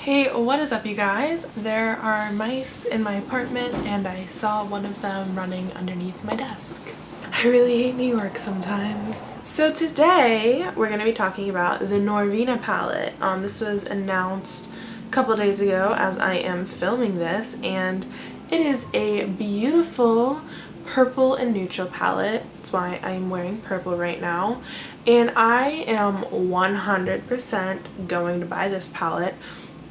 Hey, what is up you guys? There are mice in my apartment and I saw one of them running underneath my desk. I really hate New York sometimes. So today we're going to be talking about the Norvina palette. This was announced a couple days ago as I am filming this, and it is a beautiful purple and neutral palette. That's why I'm wearing purple right now. And I am 100% going to buy this palette.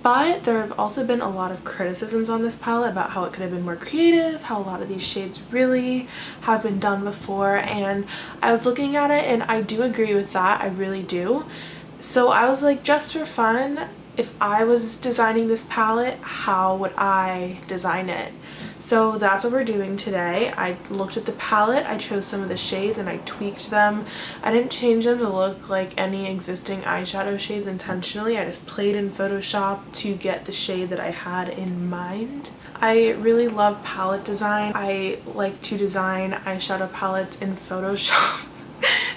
But there have also been a lot of criticisms on this palette about how it could have been more creative, how a lot of these shades really have been done before, and I was looking at it and I do agree with that, I really do. So I was like, just for fun, if I was designing this palette, how would I design it? So that's what we're doing today. I looked at the palette, I chose some of the shades and I tweaked them. I didn't change them to look like any existing eyeshadow shades intentionally. I just played in Photoshop to get the shade that I had in mind. I really love palette design. I like to design eyeshadow palettes in Photoshop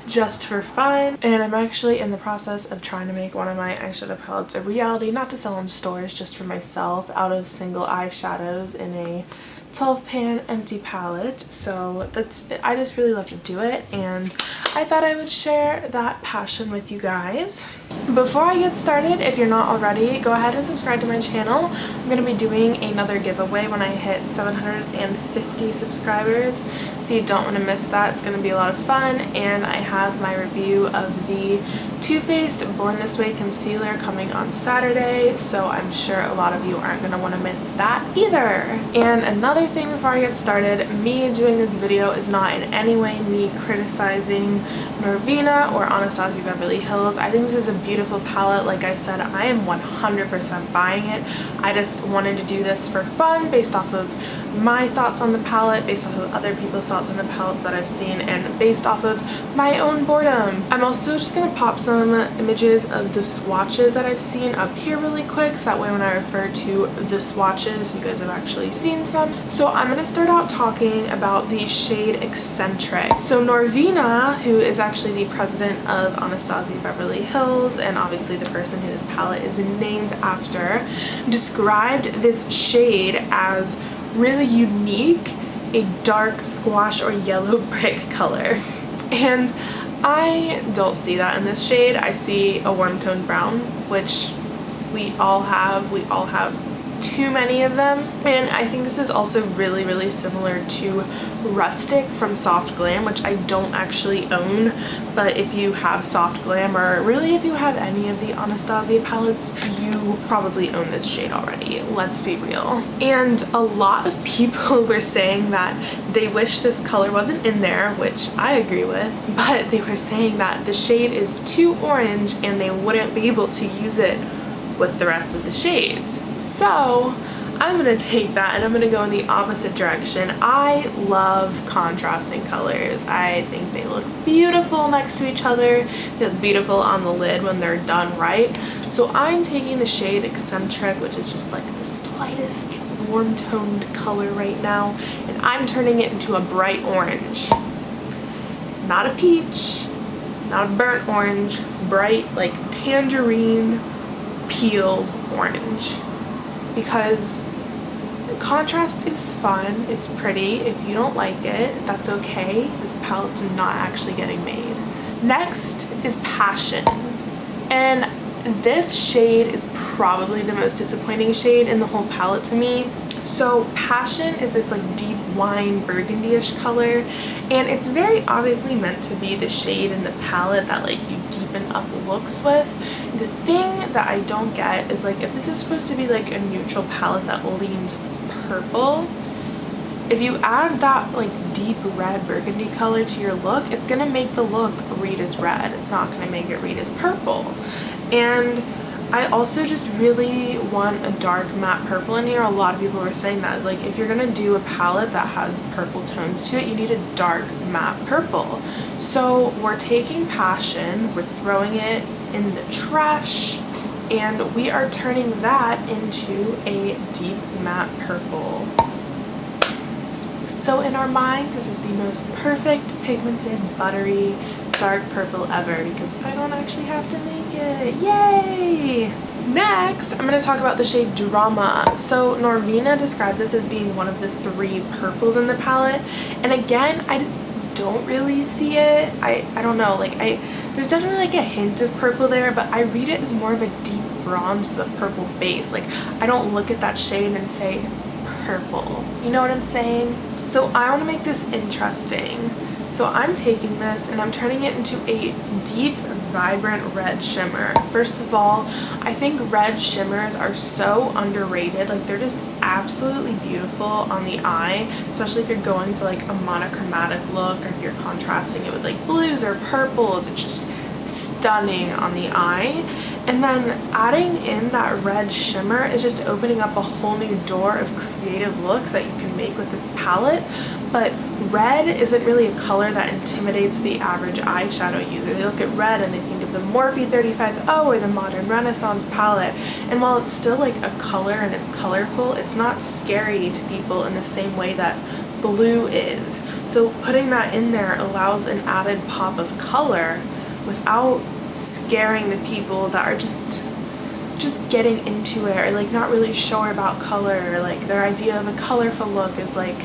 just for fun, and I'm actually in the process of trying to make one of my eyeshadow palettes a reality, not to sell in stores, just for myself, out of single eyeshadows in a 12-pan empty palette. So I just really love to do it, and I thought I would share that passion with you guys. Before I get started, if you're not already, go ahead and subscribe to my channel. I'm going to be doing another giveaway when I hit 750 subscribers, so you don't want to miss that. It's going to be a lot of fun, and I have my review of the Too Faced Born This Way concealer coming on Saturday, so I'm sure a lot of you aren't going to want to miss that either. And another thing before I get started, me doing this video is not in any way me criticizing Norvina or Anastasia Beverly Hills. I think this is a beautiful palette. Like I said, I am 100% buying it. I just wanted to do this for fun based off of my thoughts on the palette, based off of other people's thoughts on the palettes that I've seen, and based off of my own boredom. I'm also just going to pop some images of the swatches that I've seen up here really quick, so that way when I refer to the swatches, you guys have actually seen some. So I'm going to start out talking about the shade Eccentric. So Norvina, who is actually the president of Anastasia Beverly Hills, and obviously the person who this palette is named after, described this shade as really unique, a dark squash or yellow brick color. And I don't see that in this shade. I see a warm toned brown, which we all have. We all have too many of them. And I think this is also really similar to Rustic from Soft Glam, which I don't actually own, but if you have Soft Glam, or really if you have any of the Anastasia palettes, you probably own this shade already, let's be real. And a lot of people were saying that they wish this color wasn't in there, which I agree with, but they were saying that the shade is too orange and they wouldn't be able to use it with the rest of the shades. So I'm going to take that and I'm going to go in the opposite direction. I love contrasting colors. I think they look beautiful next to each other. They look beautiful on the lid when they're done right. So I'm taking the shade Eccentric, which is just like the slightest warm toned color right now, and I'm turning it into a bright orange. Not a peach, not a burnt orange, bright like tangerine peeled orange, because contrast is fun, it's pretty. If you don't like it, that's okay. This palette's not actually getting made. Next is Passion, and this shade is probably the most disappointing shade in the whole palette to me. So Passion is this like deep wine burgundy-ish color, and it's very obviously meant to be the shade in the palette that like you deepen up looks with. The thing that I don't get is, like, if this is supposed to be like a neutral palette that leans purple, if you add that like deep red burgundy color to your look, it's gonna make the look read as red. It's not gonna make it read as purple. And I also just really want a dark matte purple in here. A lot of people were saying that, is like, if you're gonna do a palette that has purple tones to it, you need a dark matte purple. So we're taking Passion, we're throwing it in the trash, and we are turning that into a deep matte purple. So in our mind, this is the most perfect pigmented buttery dark purple ever, because I don't actually have to make it. Yay! Next, I'm going to talk about the shade Drama. So Norvina described this as being one of the 3 purples in the palette, and again, I just don't really see it. I don't know, like there's definitely like a hint of purple there, but I read it as more of a deep bronze with a purple base. Like I don't look at that shade and say purple, you know what I'm saying? So I want to make this interesting. So I'm taking this and I'm turning it into a deep, vibrant red shimmer. First of all, I think red shimmers are so underrated. Like they're just absolutely beautiful on the eye, especially if you're going for like a monochromatic look, or if you're contrasting it with like blues or purples. It's just stunning on the eye. And then adding in that red shimmer is just opening up a whole new door of creative looks that you can make with this palette. But red isn't really a color that intimidates the average eyeshadow user. They look at red and they think of the Morphe 35O or the Modern Renaissance palette. And while it's still like a color and it's colorful, it's not scary to people in the same way that blue is. So putting that in there allows an added pop of color without scaring the people that are just getting into it, or like not really sure about color, or like their idea of a colorful look is like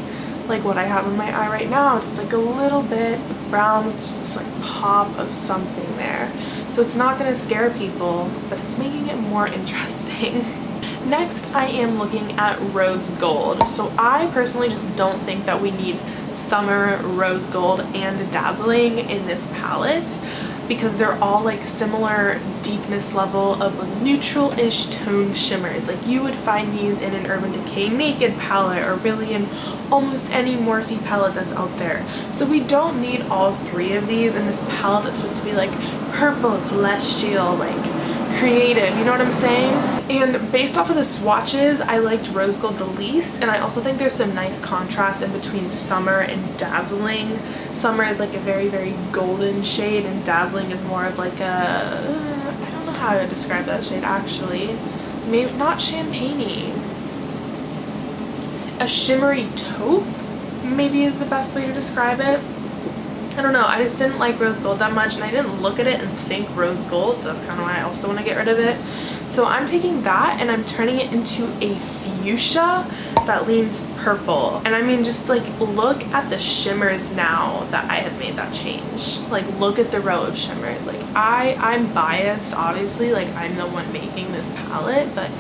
what I have in my eye right now, just like a little bit of brown with just this like pop of something there. So it's not going to scare people, but it's making it more interesting. Next, I am looking at rose gold. So I personally just don't think that we need summer rose gold and dazzling in this palette, because they're all like similar deepness level of like neutral-ish toned shimmers. Like you would find these in an Urban Decay Naked palette, or really in almost any Morphe palette that's out there. So we don't need all 3 of these in this palette that's supposed to be like purple, celestial, like creative, you know what I'm saying? And based off of the swatches, I liked rose gold the least, and I also think there's some nice contrast in between summer and dazzling. Summer is like a very, very golden shade, and dazzling is more of like a, I don't know how to describe that shade actually. Maybe not champagne-y. A shimmery taupe maybe is the best way to describe it. I don't know, I just didn't like rose gold that much, and I didn't look at it and think rose gold, so that's kind of why I also want to get rid of it. So I'm taking that and I'm turning it into a fuchsia that leans purple. And I mean, just like look at the shimmers now that I have made that change. Like look at the row of shimmers. Like I'm biased, obviously, like I'm the one making this palette, but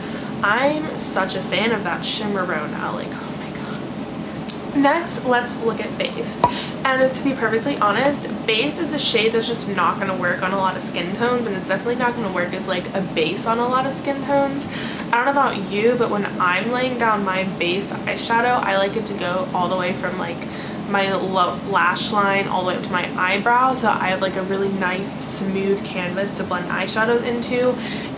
I'm such a fan of that shimmer row now. Like, oh my god. Next, let's look at base. And to be perfectly honest, base is a shade that's just not going to work on a lot of skin tones, and it's definitely not going to work as like a base on a lot of skin tones. I don't know about you, but when I'm laying down my base eyeshadow, I like it to go all the way from like my lash line all the way up to my eyebrow, so I have like a really nice smooth canvas to blend eyeshadows into.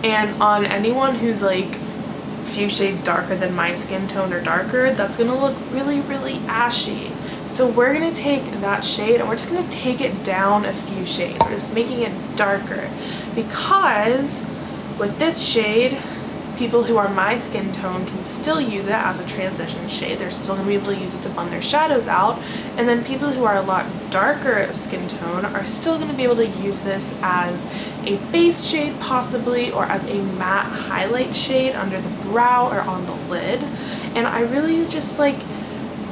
And on anyone who's like a few shades darker than my skin tone or darker, that's gonna look really, really ashy. So we're gonna take that shade and we're just gonna take it down a few shades. We're just making it darker, because with this shade, people who are my skin tone can still use it as a transition shade. They're still going to be able to use it to blend their shadows out. And then people who are a lot darker skin tone are still going to be able to use this as a base shade possibly, or as a matte highlight shade under the brow or on the lid. And I really just like,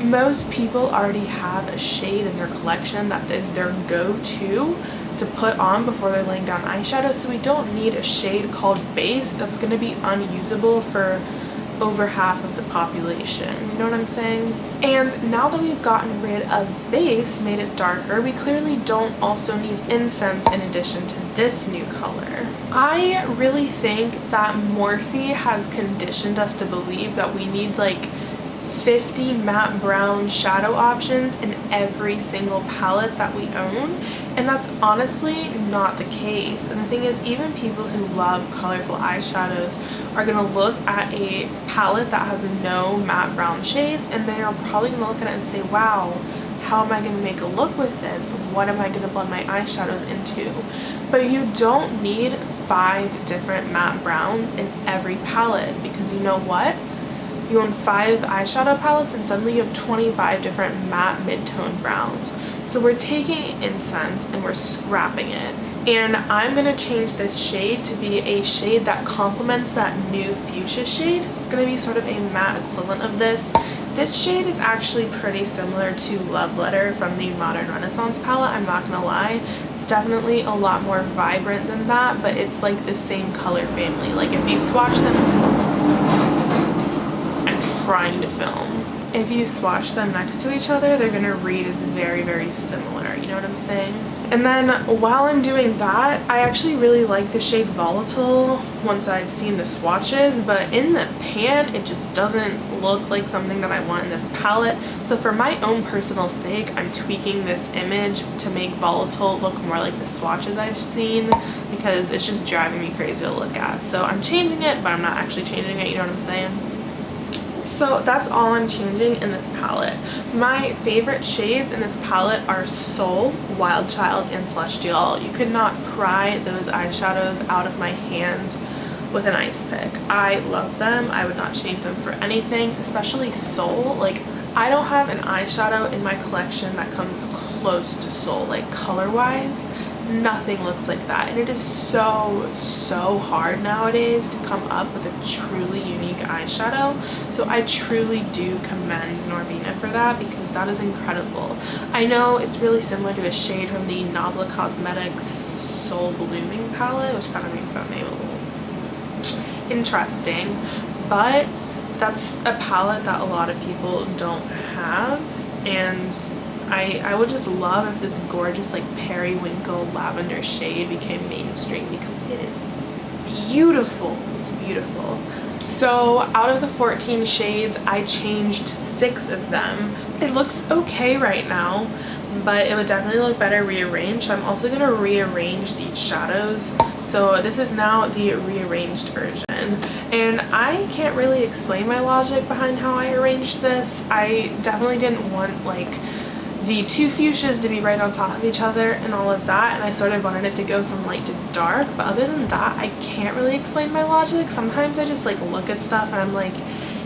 most people already have a shade in their collection that is their go-to to put on before they're laying down eyeshadow, so we don't need a shade called base that's going to be unusable for over half of the population, you know what I'm saying? And now that we've gotten rid of base, made it darker, we clearly don't also need incense in addition to this new color. I really think that Morphe has conditioned us to believe that we need like 50 matte brown shadow options in every single palette that we own, and that's honestly not the case. And the thing is, even people who love colorful eyeshadows are going to look at a palette that has no matte brown shades, and they are probably going to look at it and say, wow, how am I going to make a look with this? What am I going to blend my eyeshadows into? But you don't need 5 different matte browns in every palette, because you know what? You own 5 eyeshadow palettes and suddenly you have 25 different matte mid-tone browns. So we're taking incense and we're scrapping it. And I'm gonna change this shade to be a shade that complements that new fuchsia shade. So it's gonna be sort of a matte equivalent of this. This shade is actually pretty similar to Love Letter from the Modern Renaissance palette, I'm not gonna lie. It's definitely a lot more vibrant than that, but it's like the same color family. Like if you swatch them, I'm trying to film. If you swatch them next to each other, they're gonna read as very, very similar, you know what I'm saying? And then while I'm doing that, I actually really like the shade Volatile once I've seen the swatches, but in the pan, it just doesn't look like something that I want in this palette. So for my own personal sake, I'm tweaking this image to make Volatile look more like the swatches I've seen, because it's just driving me crazy to look at. So I'm changing it, but I'm not actually changing it, you know what I'm saying? So that's all I'm changing in this palette. My favorite shades in this palette are Soul, Wild Child, and Celestial. You could not pry those eyeshadows out of my hands with an ice pick. I love them. I would not change them for anything, especially Soul. Like, I don't have an eyeshadow in my collection that comes close to Soul, like color-wise. Nothing looks like that, and it is so hard nowadays to come up with a truly unique eyeshadow. So I truly do commend Norvina for that, because that is incredible. I know it's really similar to a shade from the Nabla Cosmetics Soul Blooming palette, which kind of makes that name a little interesting, but that's a palette that a lot of people don't have, and I would just love if this gorgeous like periwinkle lavender shade became mainstream, because it is beautiful. It's beautiful. So out of the 14 shades, I changed 6 of them. It looks okay right now, but it would definitely look better rearranged. So I'm also going to rearrange these shadows. So this is now the rearranged version. And I can't really explain my logic behind how I arranged this. I definitely didn't want like the 2 fuchsias to be right on top of each other and all of that, and I sort of wanted it to go from light to dark, but other than that, I can't really explain my logic. Sometimes I just like look at stuff and I'm like,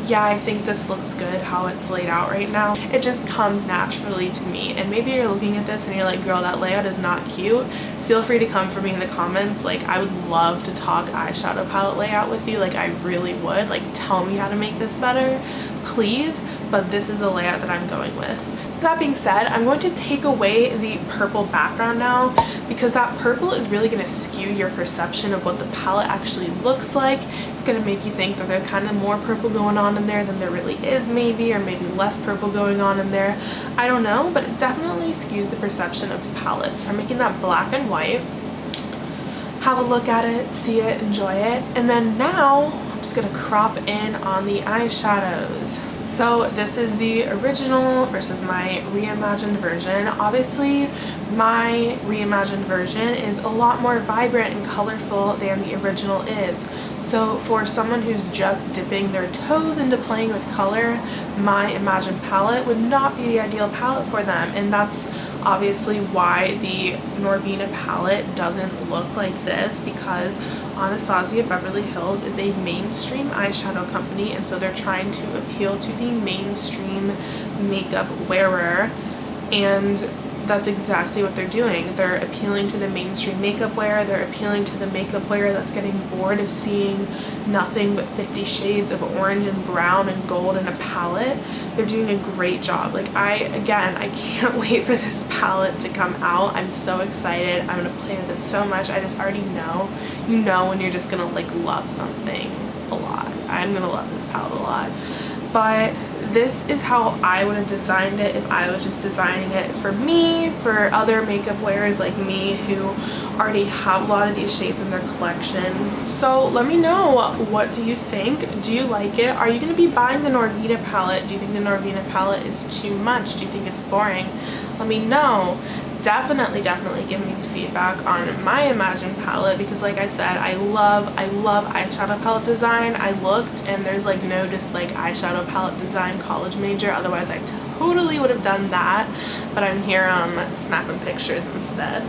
yeah, I think this looks good how it's laid out right now. It just comes naturally to me, and maybe you're looking at this and you're like, girl, that layout is not cute. Feel free to come for me in the comments. Like, I would love to talk eyeshadow palette layout with you. Like, I really would. Like, tell me how to make this better, please. But this is the layout that I'm going with. That being said, I'm going to take away the purple background now, because that purple is really going to skew your perception of what the palette actually looks like. It's going to make you think that there's kind of more purple going on in there than there really is, maybe, or maybe less purple going on in there. I don't know, but it definitely skews the perception of the palette. So I'm making that black and white. Have a look at it, see it, enjoy it, and then now I'm just going to crop in on the eyeshadows. So this is the original versus my reimagined version. Obviously, my reimagined version is a lot more vibrant and colorful than the original is. So for someone who's just dipping their toes into playing with color, my imagined palette would not be the ideal palette for them, and that's obviously why the Norvina palette doesn't look like this, because Anastasia Beverly Hills is a mainstream eyeshadow company, and so they're trying to appeal to the mainstream makeup wearer, and that's exactly what they're doing. They're appealing to the mainstream makeup wearer. They're appealing to the makeup wearer that's getting bored of seeing nothing but 50 shades of orange and brown and gold in a palette. They're doing a great job. Like, I can't wait for this palette to come out. I'm so excited. I'm gonna play with it so much. I just already know, you know, when you're just gonna like love something a lot. I'm gonna love this palette a lot. But this is how I would have designed it if I was just designing it for me, for other makeup wearers like me who already have a lot of these shades in their collection. So let me know, what do you think? Do you like it? Are you going to be buying the Norvina palette? Do you think the Norvina palette is too much? Do you think it's boring? Let me know. Definitely give me feedback on my imagined palette, because like I said, I love eyeshadow palette design. I looked and there's like no just like eyeshadow palette design college major, otherwise I totally would have done that, but I'm here snapping pictures instead.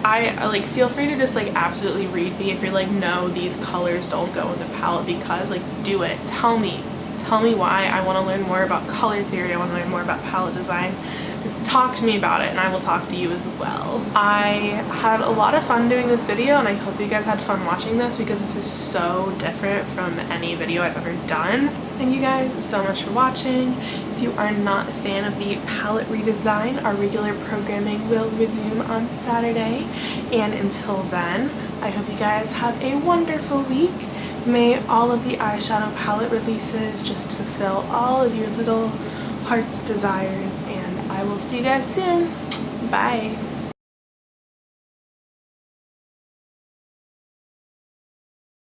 I like, feel free to just like absolutely read me if you're like, no, these colors don't go in the palette, because like, do it. Tell me tell me why. I want to learn more about color theory. I want to learn more about palette design. Just talk to me about it and I will talk to you as well. I had a lot of fun doing this video and I hope you guys had fun watching this because this is so different from any video I've ever done. Thank you guys so much for watching. If you are not a fan of the palette redesign, our regular programming will resume on Saturday. And until then, I hope you guys have a wonderful week. May all of the eyeshadow palette releases just fulfill all of your little heart's desires, and I will see you guys soon. Bye.